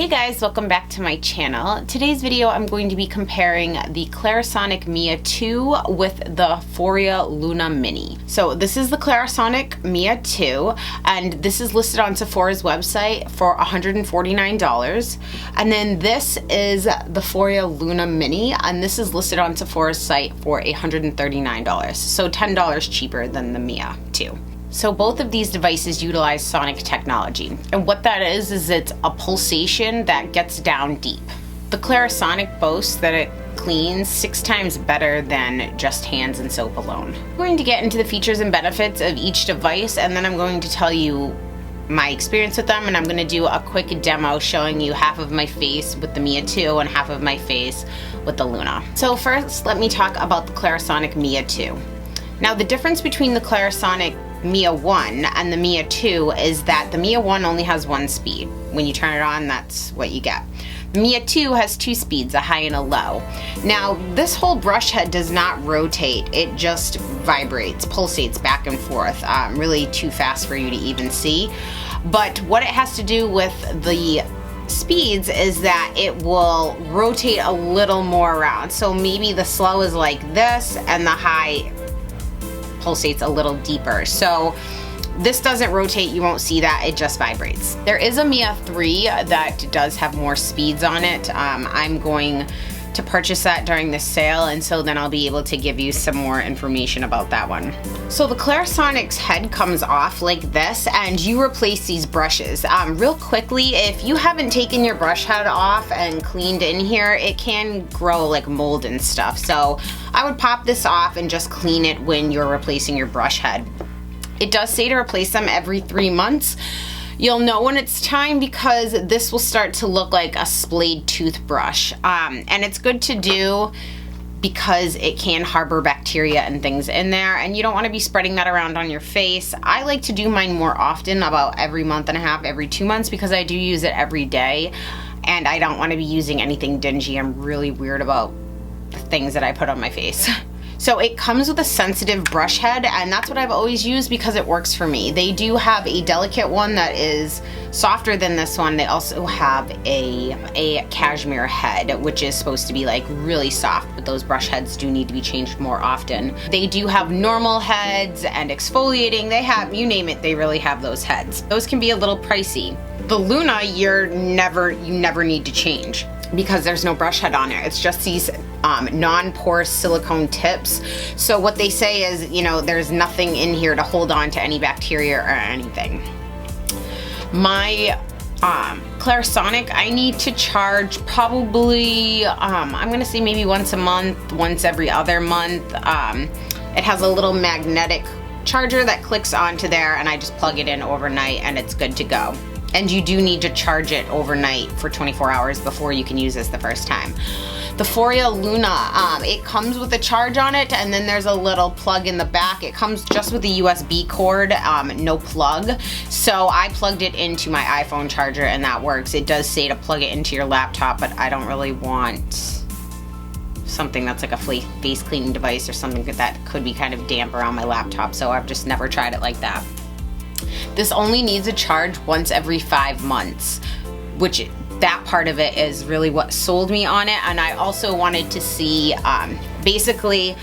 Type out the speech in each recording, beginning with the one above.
Hey guys, welcome back to my channel. Today's video I'm going to be comparing the Clarisonic Mia2 with the Foreo Luna Mini. So this is the Clarisonic Mia2 and this is listed on Sephora's website for $149. And then this is the Foreo Luna Mini and this is listed on Sephora's site for $139. So $10 cheaper than the Mia2. So both of these devices utilize sonic technology, and what that is it's a pulsation that gets down deep. The Clarisonic boasts that it cleans 6 times better than just hands and soap alone. I'm going to get into the features and benefits of each device, and then I'm going to tell you my experience with them, and I'm going to do a quick demo showing you half of my face with the Mia2 and half of my face with the Luna. So first, let me talk about the Clarisonic Mia2. Now the difference between the Clarisonic Mia1 and the Mia2 is that the Mia1 only has 1 speed. When you turn it on, that's what you get. The Mia2 has 2 speeds, a high and a low. Now, this whole brush head does not rotate, it just vibrates, pulsates back and forth, really too fast for you to even see. But what it has to do with the speeds is that it will rotate a little more around. So maybe the slow is like this and the high pulsates a little deeper. So this doesn't rotate, you won't see that, it just vibrates. There is a Mia3 that does have more speeds on it. I'm going to purchase that during the sale, and so then I'll be able to give you some more information about that one. So the Clarisonic's head comes off like this and you replace these brushes. Real quickly, if you haven't taken your brush head off and cleaned in here, it can grow like mold and stuff. So I would pop this off and just clean it when you're replacing your brush head. It does say to replace them every 3 months. You'll know when it's time because this will start to look like a splayed toothbrush. And it's good to do because it can harbor bacteria and things in there, and you don't want to be spreading that around on your face. I like to do mine more often, about every month and a half, every 2 months, because I do use it every day and I don't want to be using anything dingy. I'm really weird about the things that I put on my face. So it comes with a sensitive brush head, and that's what I've always used because it works for me. They do have a delicate one that is softer than this one. They also have a cashmere head, which is supposed to be like really soft, but those brush heads do need to be changed more often. They do have normal heads and exfoliating. They have, you name it, they really have those heads. Those can be a little pricey. The Luna, you never need to change because there's no brush head on it. It's just these non-porous silicone tips. So what they say is, you know, there's nothing in here to hold on to any bacteria or anything. My Clarisonic, I need to charge probably, I'm gonna say maybe once a month, once every other month. It has a little magnetic charger that clicks onto there, and I just plug it in overnight and it's good to go. And you do need to charge it overnight for 24 hours before you can use this the first time. The Foreo Luna, it comes with a charge on it, and then there's a little plug in the back. It comes just with a USB cord, no plug. So I plugged it into my iPhone charger and that works. It does say to plug it into your laptop, but I don't really want something that's like a face cleaning device or something that could be kind of damp around my laptop, so I've just never tried it like that. This only needs a charge once every 5 months, which that part of it is really what sold me on it. And I also wanted to see, basically,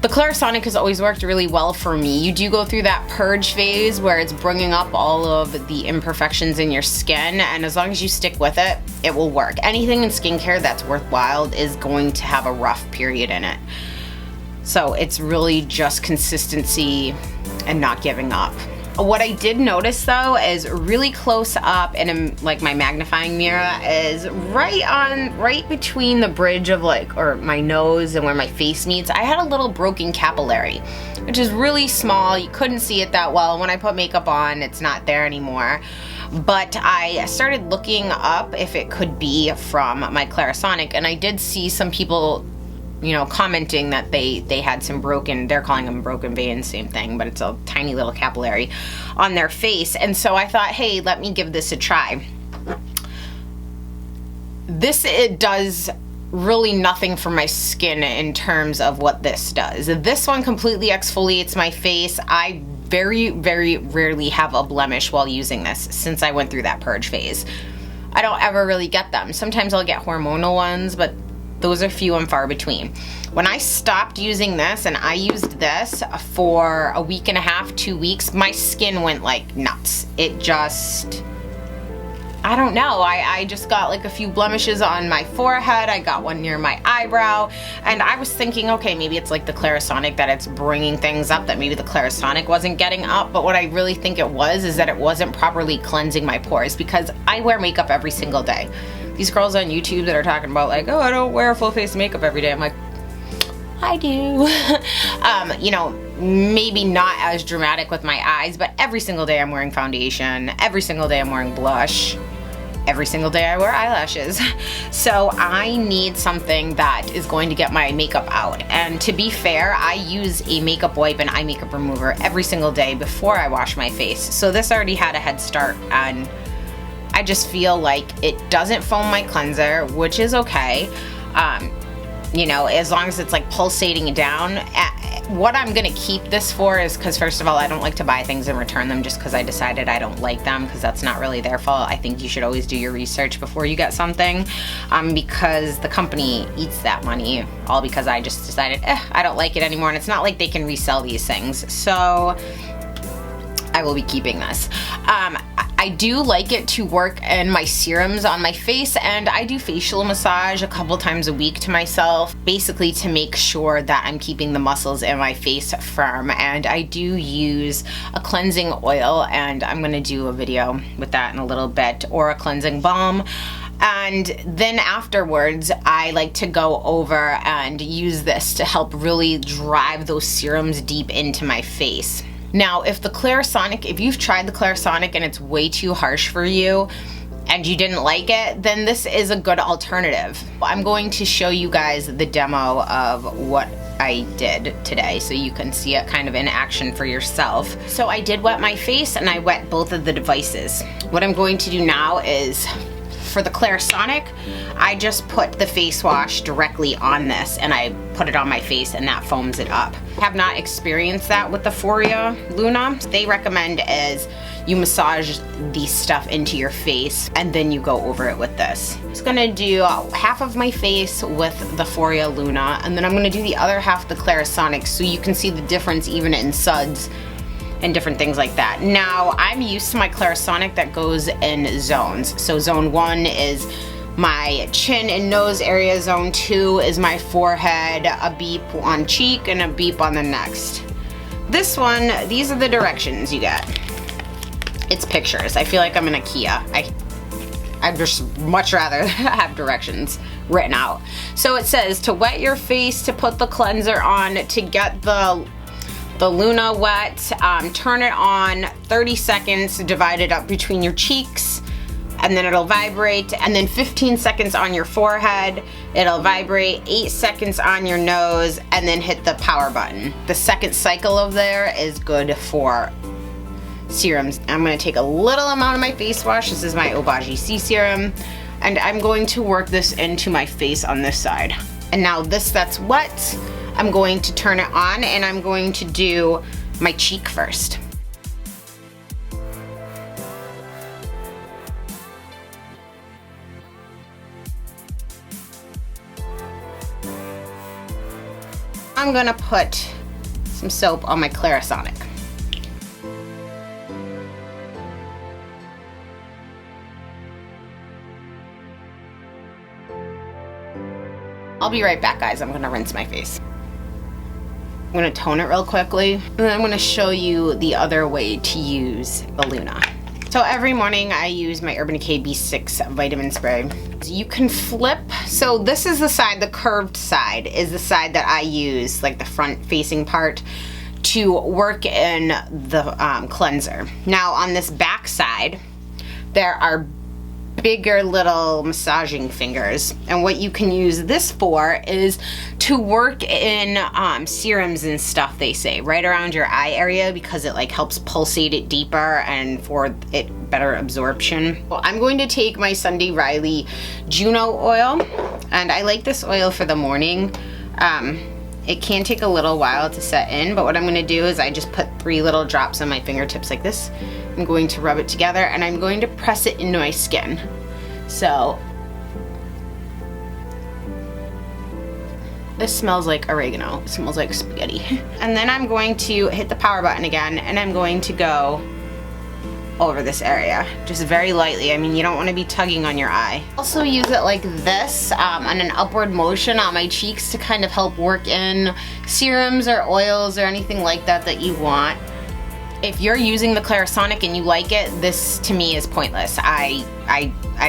the Clarisonic has always worked really well for me. You do go through that purge phase where it's bringing up all of the imperfections in your skin, and as long as you stick with it, it will work. Anything in skincare that's worthwhile is going to have a rough period in it. So it's really just consistency and not giving up. What I did notice though is really close up in like my magnifying mirror is right between the bridge of or my nose and where my face meets, I had a little broken capillary, which is really small. You couldn't see it that well. When I put makeup on, it's not there anymore. But I started looking up if it could be from my Clarisonic, and I did see some people, you know, commenting that they had some broken, they're calling them broken veins, same thing, but it's a tiny little capillary on their face. And so I thought, hey, let me give this a try. It does really nothing for my skin in terms of what this does. This one completely exfoliates my face. I very, very rarely have a blemish while using this since I went through that purge phase. I I don't ever really get them. Sometimes I'll get hormonal ones, but those are few and far between. When I stopped using this and I used this for a week and a half, 2 weeks, my skin went like nuts. It just, I don't know, I just got like a few blemishes on my forehead. I got one near my eyebrow, and I was thinking, okay, maybe it's like the Clarisonic, that it's bringing things up, that maybe the Clarisonic wasn't getting up. But what I really think it was is that it wasn't properly cleansing my pores, because I wear makeup every single day. These girls on YouTube that are talking about like, oh, I don't wear full face makeup every day, I'm like, I do. You know, maybe not as dramatic with my eyes, but every single day I'm wearing foundation. Every single day I'm wearing blush. Every single day I wear eyelashes. So I need something that is going to get my makeup out. And to be fair, I use a makeup wipe and eye makeup remover every single day before I wash my face. So this already had a head start, and I just feel like it doesn't foam my cleanser, which is okay. You know, as long as it's like pulsating down. What I'm gonna keep this for is because, first of all, I don't like to buy things and return them just because I decided I don't like them, because that's not really their fault. I think you should always do your research before you get something, because the company eats that money, all because I just decided, I don't like it anymore, and it's not like they can resell these things. So I will be keeping this. I do like it to work in my serums on my face, and I do facial massage a couple times a week to myself, basically to make sure that I'm keeping the muscles in my face firm. And I do use a cleansing oil, and I'm gonna do a video with that in a little bit, or a cleansing balm. And then afterwards, I like to go over and use this to help really drive those serums deep into my face. Now, if you've tried the Clarisonic and it's way too harsh for you and you didn't like it, then this is a good alternative. I'm going to show you guys the demo of what I did today so you can see it kind of in action for yourself. So I did wet my face, and I wet both of the devices. What I'm going to do now is, for the Clarisonic, I just put the face wash directly on this, and I put it on my face, and that foams it up. I have not experienced that with the Foreo Luna. They recommend is you massage the stuff into your face and then you go over it with this. I'm just gonna do half of my face with the Foreo Luna, and then I'm gonna do the other half the Clarisonic, so you can see the difference even in suds and different things like that. Now, I'm used to my Clarisonic that goes in zones. So zone 1 is my chin and nose area, zone 2 is my forehead, a beep on cheek, and a beep on the next. This one, these are the directions you get. It's pictures. I feel like I'm in IKEA. I'd just much rather have directions written out. So it says to wet your face, to put the cleanser on, to get the Luna wet, turn it on 30 seconds, divide it up between your cheeks, and then it'll vibrate, and then 15 seconds on your forehead, it'll vibrate, 8 seconds on your nose, and then hit the power button. The second cycle of there is good for serums. I'm going to take a little amount of my face wash. This is my Obagi C serum, and I'm going to work this into my face on this side. And now that's wet, I'm going to turn it on, and I'm going to do my cheek first. I'm gonna put some soap on my Clarisonic. I'll be right back, guys. I'm gonna rinse my face. I'm gonna tone it real quickly, and then I'm gonna show you the other way to use the Luna. So every morning I use my Urban Decay B6 vitamin spray. You can flip, so this is the side, the curved side is the side that I use, like the front facing part, to work in the cleanser. Now on this back side, there are bigger little massaging fingers, and what you can use this for is to work in serums and stuff, they say, right around your eye area, because it like helps pulsate it deeper and for it better absorption. Well, I'm going to take my Sunday Riley Juno Oil, and I like this oil for the morning. It can take a little while to set in, but what I'm going to do is I just put 3 little drops on my fingertips like this. I'm going to rub it together, and I'm going to press it into my skin. So this smells like oregano. It smells like spaghetti. And then I'm going to hit the power button again, and I'm going to go over this area, just very lightly. I mean, you don't want to be tugging on your eye. Also use it like this on an upward motion on my cheeks to kind of help work in serums or oils or anything like that that you want. If you're using the Clarisonic and you like it, this to me is pointless. I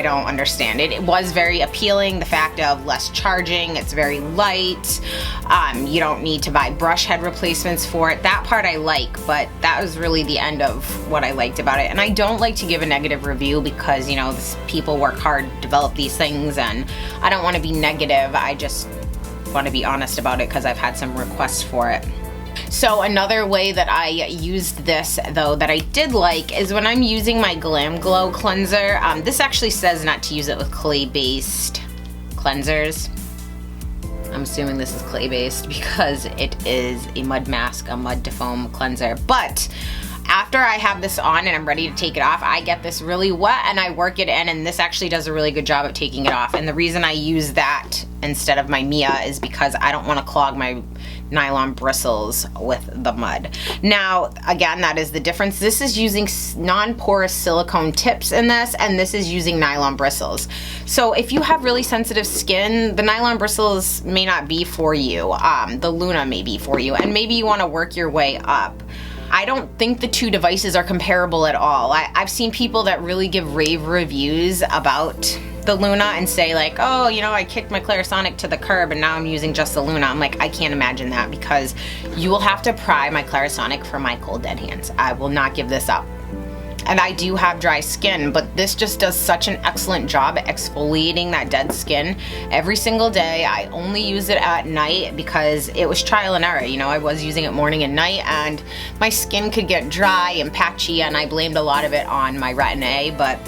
don't understand it. It was very appealing, the fact of less charging, it's very light, you don't need to buy brush head replacements for it. That part I like, but that was really the end of what I liked about it. And I don't like to give a negative review because, you know, people work hard to develop these things, and I don't want to be negative. I just want to be honest about it because I've had some requests for it. So another way that I used this, though, that I did like is when I'm using my Glam Glow cleanser. This actually says not to use it with clay-based cleansers. I'm assuming this is clay-based because it is a mud mask, a mud to foam cleanser. But after I have this on and I'm ready to take it off, I get this really wet and I work it in, and this actually does a really good job of taking it off. And the reason I use that instead of my Mia is because I don't want to clog my nylon bristles with the mud. Now, again, that is the difference. This is using non-porous silicone tips in this, and this is using nylon bristles. So if you have really sensitive skin, the nylon bristles may not be for you. The Luna may be for you, and maybe you want to work your way up. I don't think the two devices are comparable at all. I've seen people that really give rave reviews about the Luna and say like, oh, you know, I kicked my Clarisonic to the curb and now I'm using just the Luna. I'm like, I can't imagine that, because you will have to pry my Clarisonic for my cold dead hands. I will not give this up. And I do have dry skin, but this just does such an excellent job at exfoliating that dead skin every single day. I only use it at night because it was trial and error. You know, I was using it morning and night, and my skin could get dry and patchy, and I blamed a lot of it on my Retin-A, but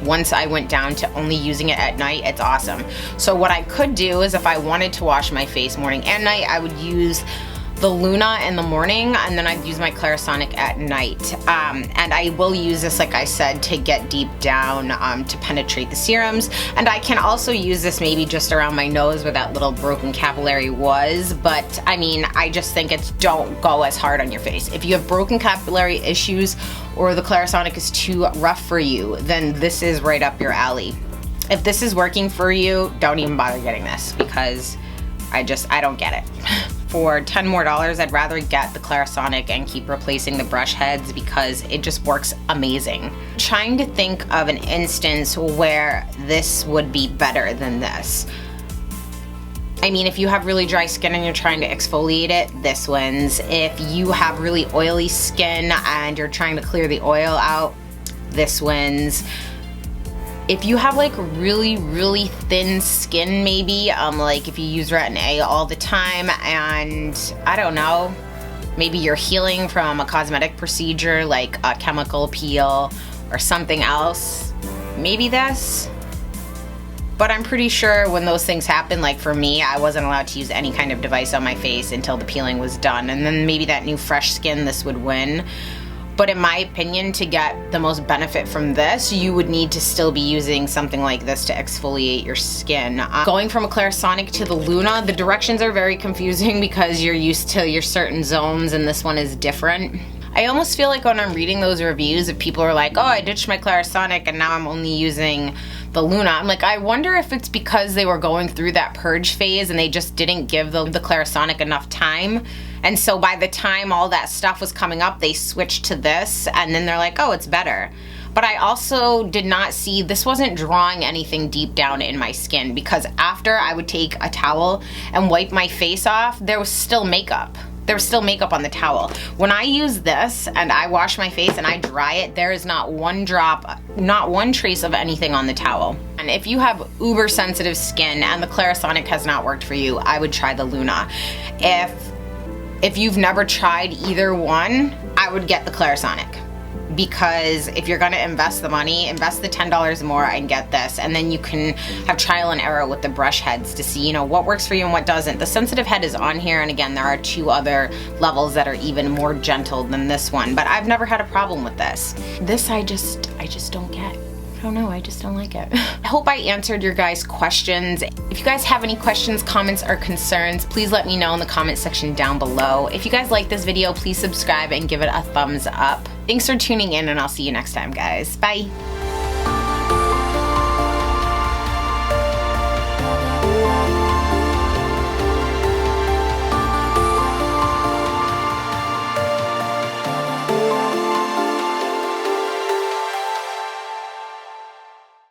once I went down to only using it at night, it's awesome. So what I could do is if I wanted to wash my face morning and night, I would use the Luna in the morning, and then I'd use my Clarisonic at night. And I will use this, like I said, to get deep down to penetrate the serums. And I can also use this maybe just around my nose where that little broken capillary was. But I mean, I just think it's don't go as hard on your face. If you have broken capillary issues or the Clarisonic is too rough for you, then this is right up your alley. If this is working for you, don't even bother getting this, because I don't get it. For $10 more, I'd rather get the Clarisonic and keep replacing the brush heads because it just works amazing. I'm trying to think of an instance where this would be better than this. I mean, if you have really dry skin and you're trying to exfoliate it, this wins. If you have really oily skin and you're trying to clear the oil out, this wins. If you have like really thin skin, maybe, like if you use Retin-A all the time and I don't know, maybe you're healing from a cosmetic procedure like a chemical peel or something else, maybe this. But I'm pretty sure when those things happen, like for me, I wasn't allowed to use any kind of device on my face until the peeling was done. And then maybe that new fresh skin, this would win. But in my opinion, to get the most benefit from this, you would need to still be using something like this to exfoliate your skin. Going from a Clarisonic to the Luna, the directions are very confusing because you're used to your certain zones and this one is different. I almost feel like when I'm reading those reviews, if people are like, oh, I ditched my Clarisonic and now I'm only using the Luna, I'm like, I wonder if it's because they were going through that purge phase and they just didn't give the Clarisonic enough time. And so by the time all that stuff was coming up, they switched to this and then they're like, oh, it's better. But I also did not see, this wasn't drawing anything deep down in my skin, because after I would take a towel and wipe my face off, there was still makeup. There was still makeup on the towel. When I use this and I wash my face and I dry it, there is not one drop, not one trace of anything on the towel. And if you have uber sensitive skin and the Clarisonic has not worked for you, I would try the Luna. If you've never tried either one, I would get the Clarisonic. Because if you're gonna invest the money, invest the $10 more and get this, and then you can have trial and error with the brush heads to see, you know, what works for you and what doesn't. The sensitive head is on here, and again, there are 2 other levels that are even more gentle than this one, but I've never had a problem with this. This I just don't get. I don't know, I just don't like it. I hope I answered your guys' questions. If you guys have any questions, comments, or concerns, please let me know in the comment section down below. If you guys like this video, please subscribe and give it a thumbs up. Thanks for tuning in, and I'll see you next time, guys. Bye.